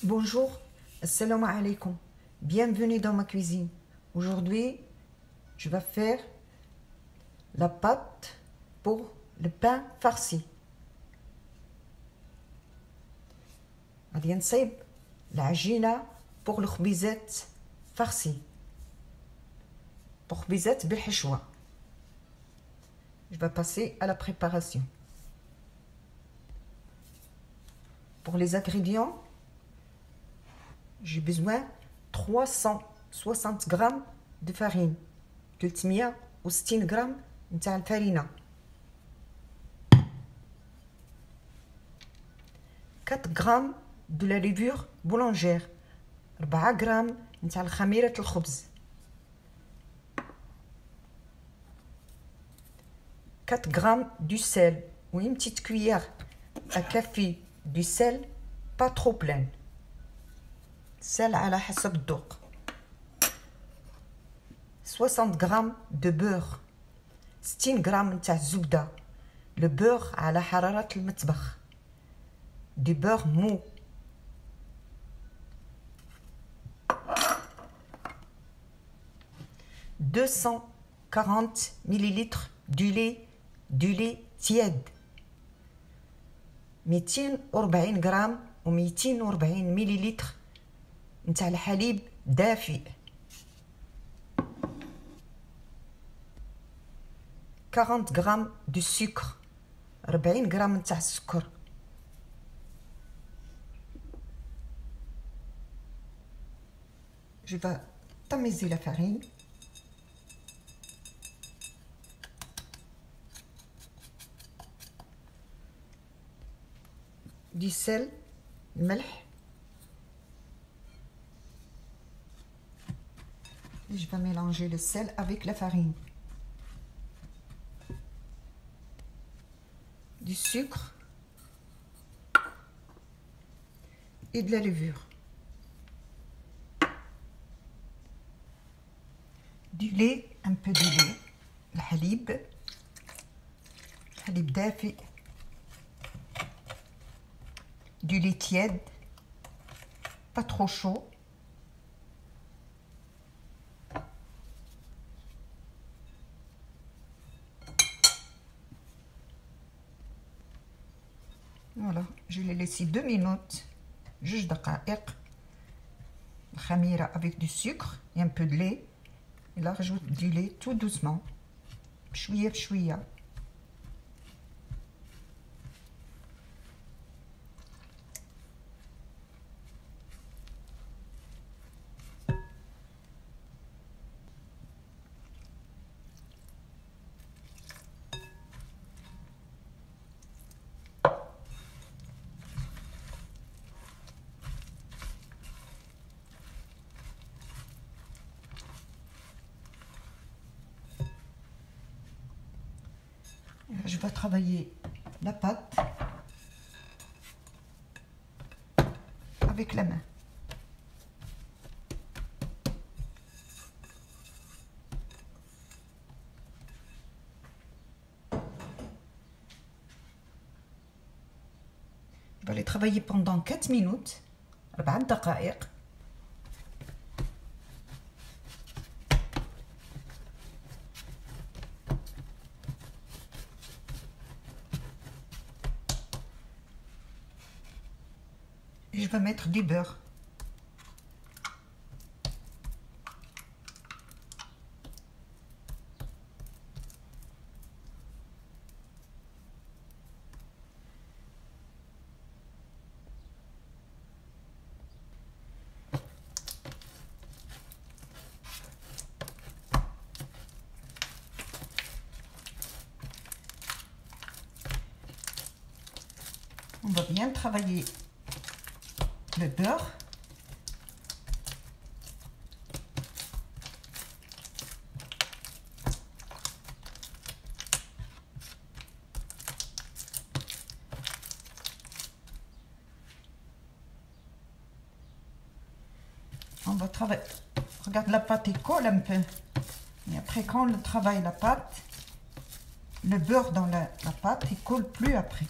Bonjour, assalamu alaikum. Bienvenue dans ma cuisine. Aujourd'hui, je vais faire la pâte pour le pain farci. غادي نصايب العجينة pour الخبيزات farci. pour خبيزات بالحشوة. Je vais passer à la préparation. Pour les ingrédients, j'ai besoin 360 grammes de farine, 360 grammes نتاع الفرينة, 4 grammes de la levure boulangère, 4 grammes نتاع خميرة الخبز, 4 grammes du sel ou une petite cuillère à café du sel, pas trop plein. Sel على حسب الذوق. 60 grammes de beurre, 60 grammes نتاع الزبدة. Le beurre على حرارة المطبخ. Du beurre mou. « 240 millilitres du lait tiède. 240 غرام و 240 مليلتر نتاع الحليب دافئ. 40 grammes de sucre, 40 غرام نتاع السكر. Je vais tamiser la farine. Du sel, الملح. Et je vais mélanger le sel avec la farine. Du sucre et de la levure. Du lait, un peu de lait. الحليب دافئ. Du lait tiède, pas trop chaud. Voilà, je l'ai laissé 2 minutes, جوج دقائق. الخميرة avec du sucre et un peu de lait. Et là, rajoute du lait tout doucement, بشوية بشوية. Je vais travailler la pâte avec la main. Je vais les travailler pendant 4 minutes, 4 دقائق. Et je vais mettre du beurre. On va bien travailler le beurre. On va travailler. Regarde, la pâte elle colle un peu. Et après, quand on travaille la pâte, le beurre dans la pâte, il colle plus après.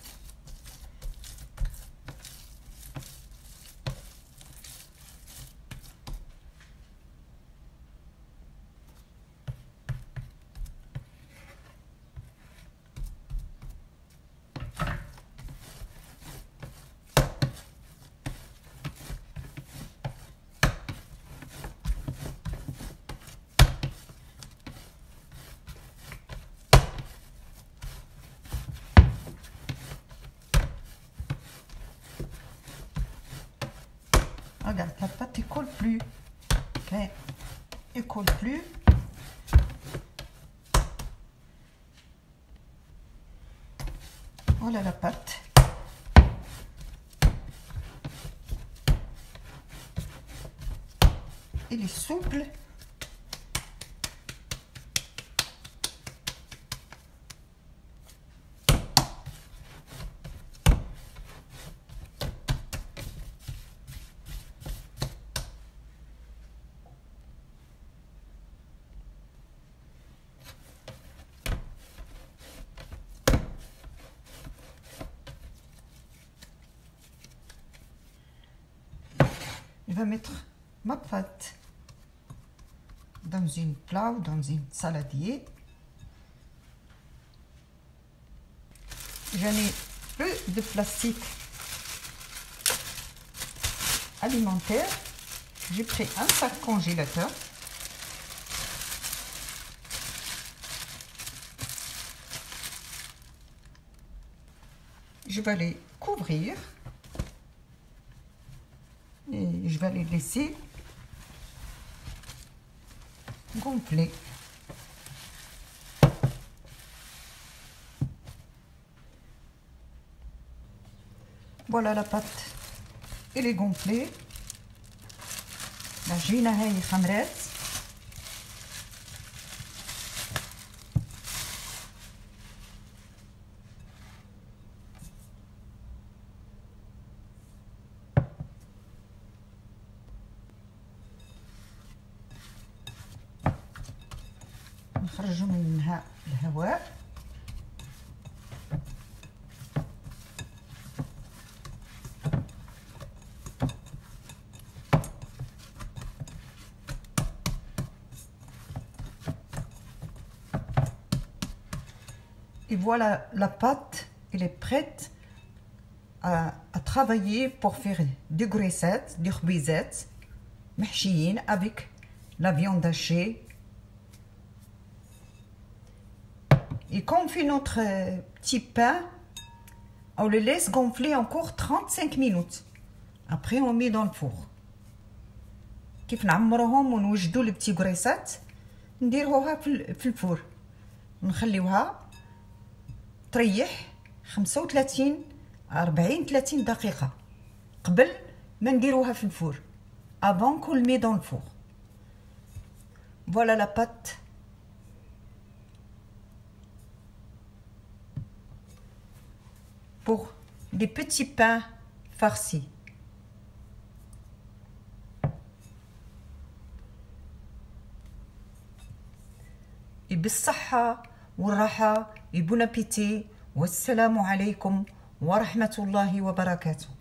Regarde, la pâte ne colle plus. Elle ne colle plus. Voilà la pâte. Elle est souple. Je vais mettre ma pâte dans une plat ou dans une saladier. Je n'ai plus de plastique alimentaire. J'ai pris un sac congélateur. Je vais les couvrir. Et je vais les laisser gonfler. Voilà la pâte, elle est gonflée. العجينة هاي خمرات. نخرجوا منها الهواء. Et voilà, la pâte, elle est prête à travailler pour faire des gruissettes, des khbizettes mahchiyines avec la viande hachée. Et quand on fait notre petit pain, on le laisse gonfler encore 35 minutes. Après, on met dans le four. كيف نعمروهم ونوجدوا لي بتي غريسات نديروها في الفور، نخليوها تريح 35 30 دقيقة قبل ما نديروها في الفور avant qu'on le met dans le four. Voilà la pâte. Pour des petits pains farcis. Et بالصحة والراحة et bon appétit. والسلام عليكم ورحمة الله وبركاته.